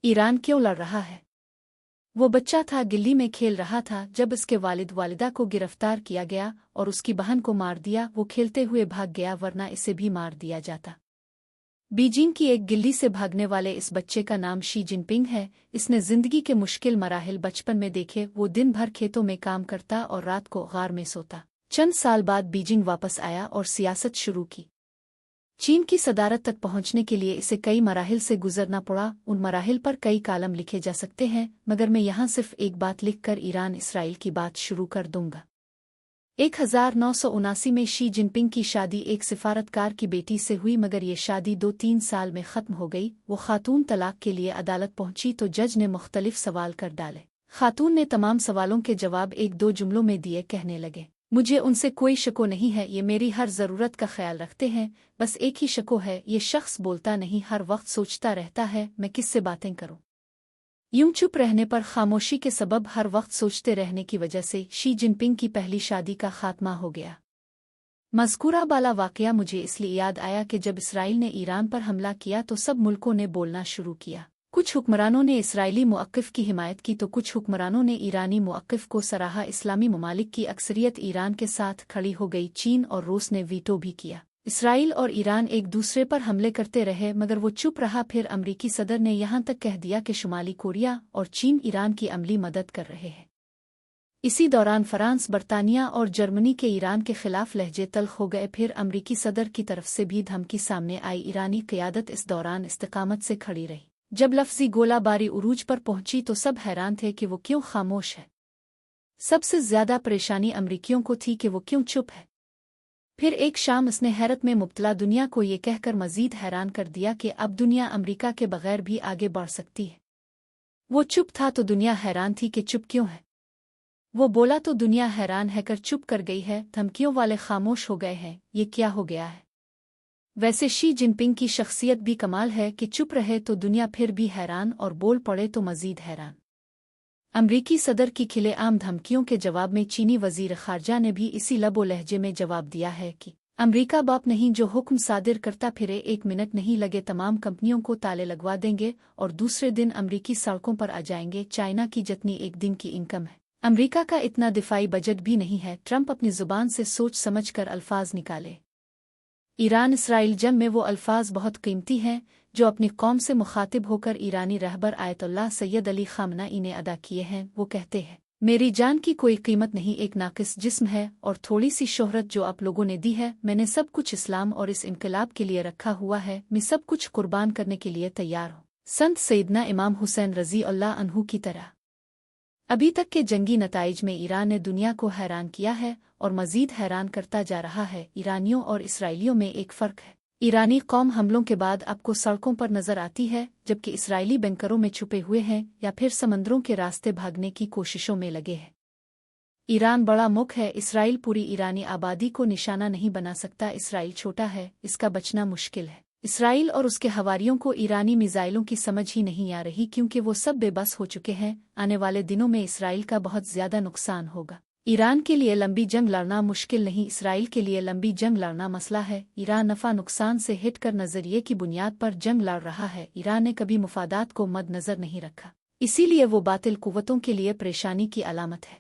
Iran क्यों लड़ रहा है? वो बच्चा था, गिल्ली में खेल रहा था जब इसके वालिद वालिदा को गिरफ्तार किया गया और उसकी बहन को मार दिया। वो खेलते हुए भाग गया, वरना इसे भी मार दिया जाता। बीजिंग की एक गिल्ली से भागने वाले इस बच्चे का नाम शी जिनपिंग है। इसने जिंदगी के मुश्किल मराहिल बचपन में देखे। वो दिन भर खेतों में काम करता और रात को गार में सोता। चंद साल बाद बीजिंग वापस आया और सियासत शुरू की। चीन की सदारत तक पहुंचने के लिए इसे कई मराहिल से गुजरना पड़ा। उन मराहिल पर कई कालम लिखे जा सकते हैं, मगर मैं यहाँ सिर्फ एक बात लिखकर ईरान इसराइल की बात शुरू कर दूंगा। 1979 में शी जिनपिंग की शादी एक सिफारतकार की बेटी से हुई, मगर ये शादी 2-3 साल में ख़त्म हो गई। वो खातून तलाक के लिए अदालत पहुंची तो जज ने मुख्तलिफ सवाल कर डाले। खातून ने तमाम सवालों के जवाब 1-2 जुमलों में दिए। कहने लगे, मुझे उनसे कोई शको नहीं है, ये मेरी हर ज़रूरत का ख्याल रखते हैं। बस एक ही शको है, ये शख्स बोलता नहीं, हर वक्त सोचता रहता है मैं किससे बातें करूं। यूं चुप रहने पर, खामोशी के सबब, हर वक्त सोचते रहने की वजह से शी जिनपिंग की पहली शादी का खात्मा हो गया। मज़कूरा वाला वाक़या मुझे इसलिए याद आया कि जब इसराइल ने ईरान पर हमला किया तो सब मुल्कों ने बोलना शुरू किया। कुछ हुक्मरानों ने इसराइली मुअक्किफ़ की हिमायत की तो कुछ हुक्मरानों ने ईरानी मुअक्किफ़ को सराहा। इस्लामी ममालिक की अक्सरियत ईरान के साथ खड़ी हो गई। चीन और रूस ने वीटो भी किया। इसराइल और ईरान एक दूसरे पर हमले करते रहे, मगर वो चुप रहा। फिर अमरीकी सदर ने यहाँ तक कह दिया कि शुमाली कोरिया और चीन ईरान की अमली मदद कर रहे हैं। इसी दौरान फ्रांस, बरतानिया और जर्मनी के ईरान के खिलाफ लहजे तल्ख हो गए। फिर अमरीकी सदर की तरफ से भी धमकी सामने आई। ईरानी क़यादत इस दौरान इस्तिकामत से खड़ी रही। जब लफ्ज़ी गोलाबारी उरूज पर पहुंची तो सब हैरान थे कि वो क्यों खामोश है। सबसे ज्यादा परेशानी अमरीकियों को थी कि वो क्यों चुप है। फिर एक शाम इसने हैरत में मुब्तला दुनिया को ये कहकर मजीद हैरान कर दिया कि अब दुनिया अमरीका के बगैर भी आगे बढ़ सकती है। वो चुप था तो दुनिया हैरान थी कि चुप क्यों है। वो बोला तो दुनिया हैरान है कर चुप कर गई है। धमकियों वाले खामोश हो गए हैं। ये क्या हो गया है? वैसे शी जिनपिंग की शख्सियत भी कमाल है कि चुप रहे तो दुनिया फिर भी हैरान, और बोल पड़े तो मजीद हैरान। अमरीकी सदर की खिलेआम धमकियों के जवाब में चीनी वजीर खारजा ने भी इसी लबो लहजे में जवाब दिया है कि अमरीका बाप नहीं जो हुक्म सादिर करता फिरे, 1 मिनट नहीं लगे तमाम कंपनियों को ताले लगवा देंगे और दूसरे दिन अमरीकी सड़कों पर आ जाएंगे। चाइना की जितनी एक दिन की इनकम है, अमरीका का इतना दिफाई बजट भी नहीं है। ट्रंप अपनी जुबान से सोच समझ कर अल्फाज निकाले। ईरान इसराइल जंग में वो अल्फाज बहुत कीमती हैं जो अपनी कौम से मुखातिब होकर ईरानी रहबर आयतुल्लाह सैयद अली खामनाई ने अदा किए हैं। वो कहते हैं, मेरी जान की कोई कीमत नहीं, एक नाकिस जिस्म है और थोड़ी सी शोहरत जो आप लोगों ने दी है। मैंने सब कुछ इस्लाम और इस इनकलाब के लिए रखा हुआ है। मैं सब कुछ कुर्बान करने के लिए तैयार हूँ। संत सैयदना इमाम हुसैन रज़ी अल्लाह अन्हु की तरह। अभी तक के जंगी नताइज में ईरान ने दुनिया को हैरान किया है और मजीद हैरान करता जा रहा है। ईरानियों और इसराइलियों में एक फ़र्क है। ईरानी कौम हमलों के बाद आपको सड़कों पर नजर आती है, जबकि इसराइली बैंकरों में छुपे हुए हैं या फिर समंदरों के रास्ते भागने की कोशिशों में लगे हैं। ईरान बड़ा मुल्क है, इसराइल पूरी ईरानी आबादी को निशाना नहीं बना सकता। इसराइल छोटा है, इसका बचना मुश्किल है। इसराइल और उसके हवारियों को ईरानी मिसाइलों की समझ ही नहीं आ रही, क्योंकि वो सब बेबस हो चुके हैं। आने वाले दिनों में इसराइल का बहुत ज्यादा नुकसान होगा। ईरान के लिए लंबी जंग लड़ना मुश्किल नहीं, इसराइल के लिए लंबी जंग लड़ना मसला है। ईरान नफा नुकसान से हिट कर नजरिए की बुनियाद पर जंग लड़ रहा है। ईरान ने कभी मुफादात को मद्देनजर नहीं रखा, इसीलिए वो बातिल कुव्वतों के लिए परेशानी की अलामत है।